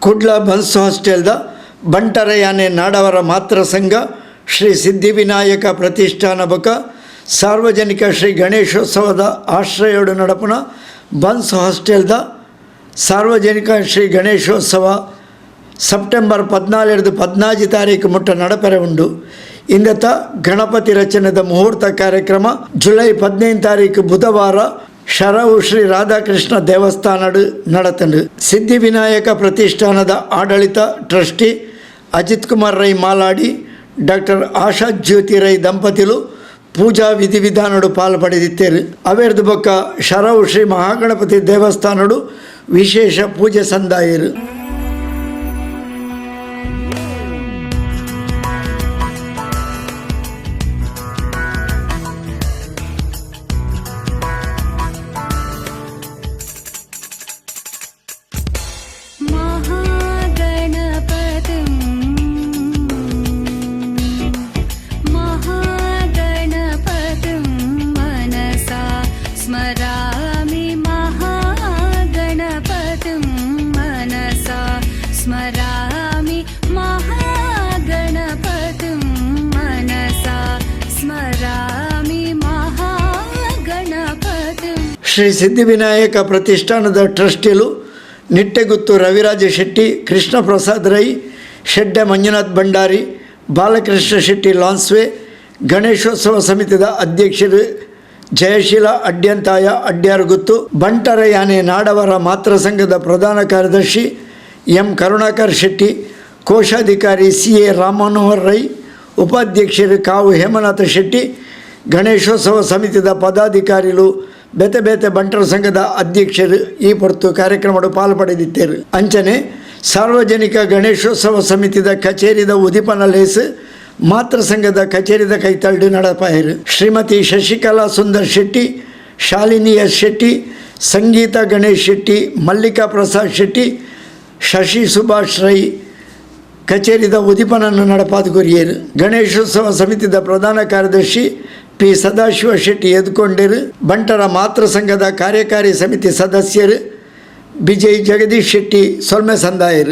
Kudla buns ಹಾಸ್ಟೆಲ್ದ ಬಂಟರಯಾನೆ ನಾಡವರ ಮಾತೃ ಸಂಘ ಶ್ರೀ ಸಿದ್ಧಿವಿನಾಯಕ ಪ್ರತಿಷ್ಠಾನ ಬಕ ಸಾರ್ವಜನಿಕ ಶ್ರೀ ಗಣೇಶೋತ್ಸವದ ಆಶ್ರಯೋಡು ನಡಪುನ ಬನ್ಸ್ ಹಾಸ್ಟೆಲ್ದ ಸಾರ್ವಜನಿಕ ಶ್ರೀ ಗಣೇಶೋತ್ಸವ ಸೆಪ್ಟೆಂಬರ್ 14-15 ತಾರೀಕು ಮುಟ್ಟ ನಡಪೆರೆ ಉಂಡು. ಇಂದತ ಗಣಪತಿ ರಚನೆದ ಮುಹೂರ್ತ ಕಾರ್ಯಕ್ರಮ ಜುಲೈ 15 ತಾರೀಕು ಬುಧವಾರ ಶರವು ಶ್ರೀ ರಾಧಾಕೃಷ್ಣ ದೇವಸ್ಥಾನಡು ನಡತಂಡು. ಸಿದ್ಧಿವಿನಾಯಕ ಪ್ರತಿಷ್ಠಾನದ ಆಡಳಿತ ಟ್ರಸ್ಟಿ ಅಜಿತ್ ಕುಮಾರ್ ರೈ ಮಾಲಾಡಿ ಡಾಕ್ಟರ್ ಆಶಾ ಜ್ಯೋತಿ ರೈ ದಂಪತಿಲು ಪೂಜಾ ವಿಧಿವಿಧಾನಡು ಪಾಲ್ಪಡೆದಿತ್ತೇರು. ಅವೇರ್ದು ಬೊಕ್ಕ ಶರವು ಶ್ರೀ ಮಹಾಗಣಪತಿ ದೇವಸ್ಥಾನಡು ವಿಶೇಷ ಪೂಜೆ ಸಂದಾಯರು. ಶ್ರೀ ಸಿದ್ಧಿವಿನಾಯಕ ಪ್ರತಿಷ್ಠಾನದ ಟ್ರಸ್ಟಿಲು ನಿಟ್ಟೆಗುತ್ತು ರವಿರಾಜ ಶೆಟ್ಟಿ, ಕೃಷ್ಣ ಪ್ರಸಾದ್ ರೈ, ಶೆಡ್ಡೆ ಮಂಜುನಾಥ್ ಭಂಡಾರಿ, ಬಾಲಕೃಷ್ಣ ಶೆಟ್ಟಿ ಲಾನ್ಸ್ವೆ, ಗಣೇಶೋತ್ಸವ ಸಮಿತಿದ ಅಧ್ಯಕ್ಷರು ಜಯಶೀಲ ಅಡ್ಯಂತಾಯ ಅಡ್ಯಾರುಗುತ್ತು, ಬಂಟರಯಾನೆ ನಾಡವರ ಮಾತೃ ಸಂಘದ ಪ್ರಧಾನ ಕಾರ್ಯದರ್ಶಿ ಎಂ ಕರುಣಾಕರ್ ಶೆಟ್ಟಿ, ಕೋಶಾಧಿಕಾರಿ CA ರಾಮಮನೋಹರ್ ರೈ, ಉಪಾಧ್ಯಕ್ಷರು ಕಾವು ಹೇಮನಾಥ ಶೆಟ್ಟಿ, ಗಣೇಶೋತ್ಸವ ಸಮಿತಿದ ಪದಾಧಿಕಾರಿಗಳು ಬೇತೆ ಬೇತೆ ಬಂಟರ ಸಂಘದ ಅಧ್ಯಕ್ಷರು ಈ ಹೊರತು ಕಾರ್ಯಕ್ರಮಗಳು ಪಾಲ್ಪಡೆದಿದ್ದರು. ಅಂಚನೆ ಸಾರ್ವಜನಿಕ ಗಣೇಶೋತ್ಸವ ಸಮಿತಿದ ಕಚೇರಿದ ಉದಿಪನ ಲೇಸ್ ಮಾತೃ ಸಂಘದ ಕಚೇರಿದ ಕೈತಲ್ಡು ನಡಪಾಯರು. ಶ್ರೀಮತಿ ಶಶಿಕಲಾ ಸುಂದರ್ ಶೆಟ್ಟಿ, ಶಾಲಿನಿ ಎಸ್ ಶೆಟ್ಟಿ, ಸಂಗೀತ ಗಣೇಶ್ ಶೆಟ್ಟಿ, ಮಲ್ಲಿಕಾ ಪ್ರಸಾದ್ ಶೆಟ್ಟಿ, ಶಶಿ ಸುಭಾಷ್ ರೈ ಕಚೇರಿದ ಉದಿಪನನ್ನು ನಡಪಾದುಕೊರಿಯರು. ಗಣೇಶೋತ್ಸವ ಸಮಿತಿದ ಪ್ರಧಾನ ಕಾರ್ಯದರ್ಶಿ ಪಿ ಸದಾಶಿವ ಶೆಟ್ಟಿ ಎದ್ಕೊಂಡರು. ಬಂಟರ ಮಾತೃ ಸಂಘದ ಕಾರ್ಯಕಾರಿ ಸಮಿತಿ ಸದಸ್ಯರು ಬಿಜಯ್ ಜಗದೀಶ್ ಶೆಟ್ಟಿ ಸೊಲ್ಮೆ ಸಂದಾಯರು.